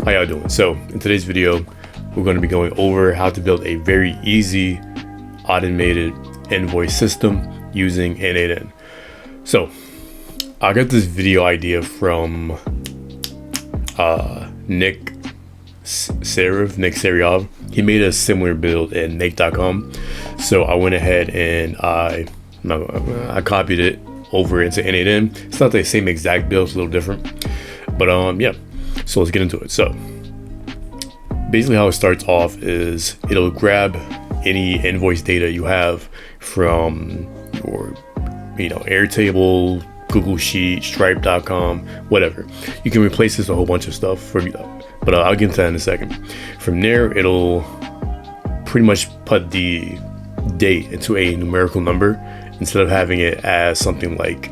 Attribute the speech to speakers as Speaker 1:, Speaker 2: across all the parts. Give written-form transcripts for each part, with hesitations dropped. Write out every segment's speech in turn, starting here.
Speaker 1: How y'all doing? So in today's video, we're going to be going over how to build a very easy automated invoice system using N8N. So I got this video idea from Nick Seriov. He made a similar build in N8N. So I went ahead and I copied it over into N8N. It's not the same exact build, it's a little different, but yeah. So let's get into it. So basically how it starts off is it'll grab any invoice data you have from your, Airtable, Google Sheet, Stripe.com, whatever. You can replace this with a whole bunch of stuff for you, but I'll get into that in a second. From there, it'll pretty much put the date into a numerical number instead of having it as something like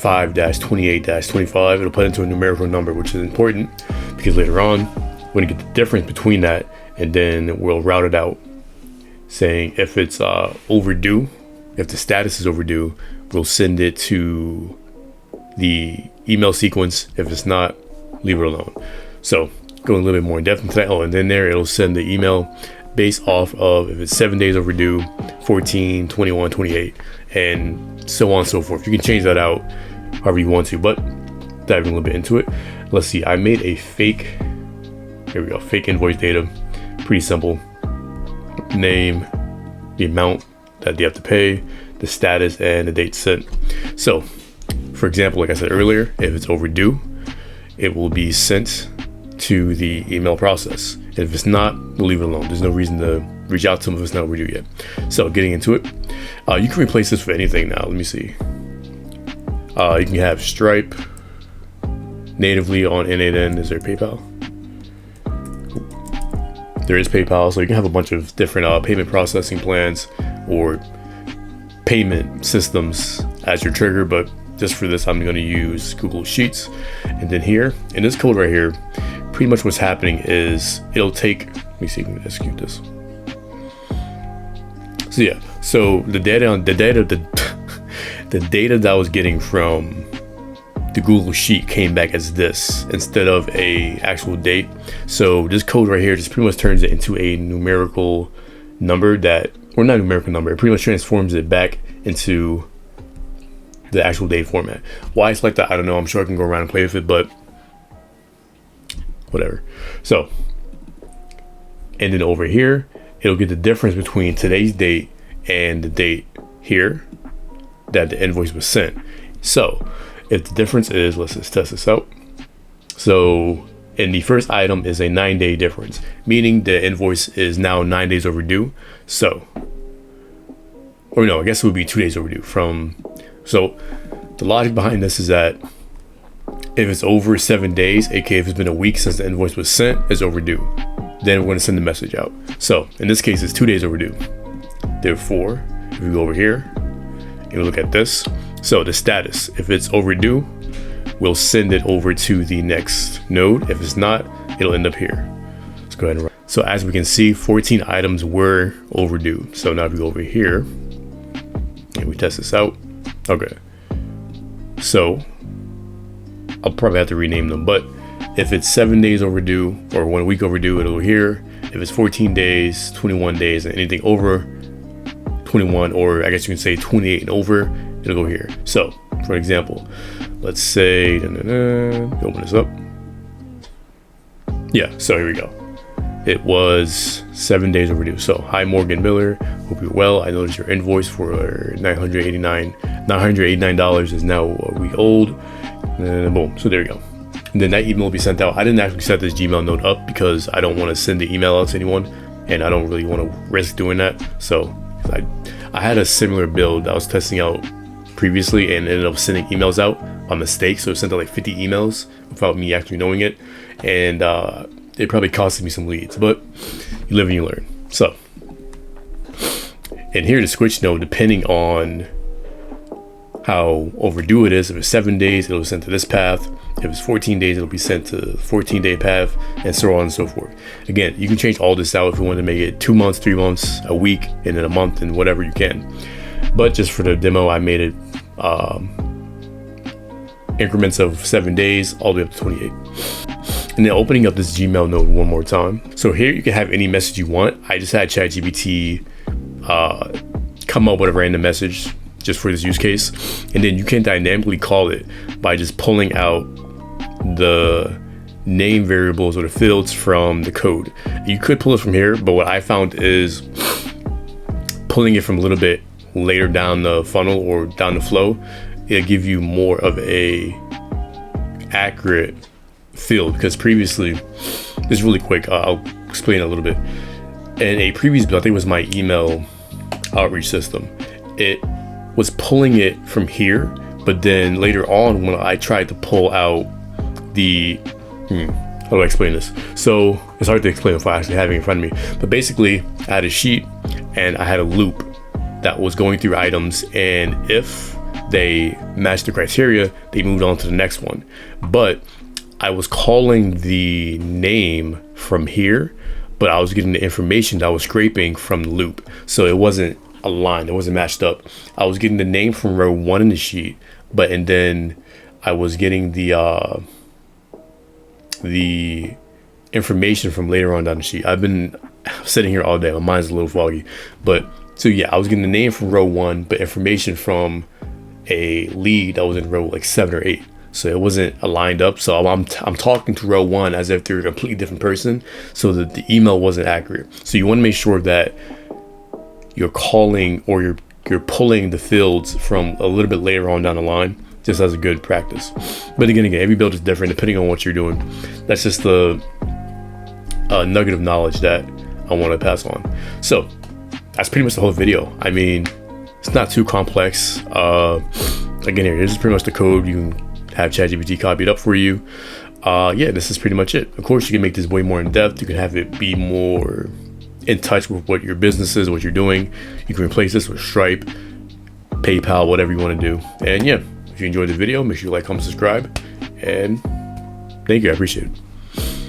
Speaker 1: 5-28-25. It'll put it into a numerical number, which is important because later on we're going to get the difference between that, and then we'll route it out saying if it's overdue, if the status is overdue, we'll send it to the email sequence. If it's not, leave it alone. So going a little bit more in depth into that. Oh, and then there it'll send the email based off of if it's 7 days overdue, 14, 21, 28, and so on and so forth. You can change that out however you want to, but diving a little bit into it. Let's see, I made a fake, here we go, fake invoice data. Pretty simple. Name, the amount that you have to pay, the status, and the date sent. So for example, like I said earlier, if it's overdue, it will be sent to the email process. If it's not, we'll leave it alone. There's no reason to reach out to them if it's not overdue yet. So getting into it, you can replace this with anything now. Let me see. You can have Stripe natively on N8N. Is there PayPal? There is PayPal, so you can have a bunch of different payment processing plans or payment systems as your trigger, but just for this, I'm going to use Google Sheets. And then here, in this code right here, pretty much what's happening is it'll take, let me see if we can execute this. So yeah, so the data that I was getting from the Google Sheet came back as this instead of a actual date. So this code right here just pretty much turns it into a numerical number that, or not numerical number, it pretty much transforms it back into the actual date format. Why it's like that, I don't know. I'm sure I can go around and play with it, but whatever. So, and then over here, it'll get the difference between today's date and the date here that the invoice was sent. So if the difference is, let's just test this out. So in the first item is a 9-day difference, meaning the invoice is now 9 days overdue. So, or no, I guess it would be 2 days overdue from, so the logic behind this is that if it's over 7 days, aka if it's been a week since the invoice was sent, it's overdue. Then we're going to send the message out. So in this case, it's 2 days overdue. Therefore, if we go over here and we look at this, so the status, if it's overdue, we'll send it over to the next node. If it's not, it'll end up here. Let's go ahead and run. So as we can see, 14 items were overdue. So now if we go over here and we test this out, okay. So I'll probably have to rename them, but if it's 7 days overdue or 1 week overdue, it'll go here. If it's 14 days, 21 days, and anything over 21, or I guess you can say 28 and over, it'll go here. So for example, let's say, open this up. Yeah, so here we go. It was 7 days overdue. So hi Morgan Miller, hope you're well. I noticed your invoice for $989 is now a week old. And boom, so there you go. And then that email will be sent out. I didn't actually set this Gmail note up because I don't want to send the email out to anyone, and I don't really want to risk doing that. So I had a similar build I was testing out previously and ended up sending emails out by mistake. So it sent out like 50 emails without me actually knowing it, and it probably costed me some leads, but you live and you learn. So, and here the switch node, depending on how overdue it is, if it's 7 days, it'll be sent to this path. If it's 14 days, it'll be sent to the 14-day path, and so on and so forth. Again, you can change all this out if you want to make it 2 months, 3 months, a week, and then a month, and whatever you can. But just for the demo, I made it increments of 7 days all the way up to 28. And then opening up this Gmail node one more time. So here you can have any message you want. I just had ChatGPT come up with a random message just for this use case. And then you can dynamically call it by just pulling out the name variables or the fields from the code. You could pull it from here, but what I found is pulling it from a little bit later down the funnel or down the flow, it'll give you more of a accurate field. Because previously, this is really quick, I'll explain a little bit. In a previous build, I think it was my email outreach system, it was pulling it from here, but then later on when I tried to pull out the how do I explain this? So it's hard to explain if I actually have it in front of me, but basically I had a sheet and I had a loop that was going through items, and if they matched the criteria, they moved on to the next one. But I was calling the name from here, but I was getting the information that I was scraping from the loop. So it wasn't aligned, it wasn't matched up. I was getting the name from row 1 in the sheet, and then I was getting the information from later on down the sheet. I've been sitting here all day, my mind's a little foggy. But so yeah, I was getting the name from row 1, but information from a lead that was in row like 7 or 8. So it wasn't aligned up. So I'm talking to row 1 as if they're a completely different person, so that the email wasn't accurate. So you want to make sure that you're calling or you're pulling the fields from a little bit later on down the line, just as a good practice. But again, every build is different depending on what you're doing. That's just the nugget of knowledge that I want to pass on. So that's pretty much the whole video. I mean, it's not too complex. Again, here's pretty much the code. You can have ChatGPT copy it up for you. Yeah, this is pretty much it. Of course, you can make this way more in depth. You can have it be more in touch with what your business is, what you're doing. You can replace this with Stripe, PayPal, whatever you want to do. And yeah, if you enjoyed the video, make sure you like, comment, subscribe, and thank you. I appreciate it.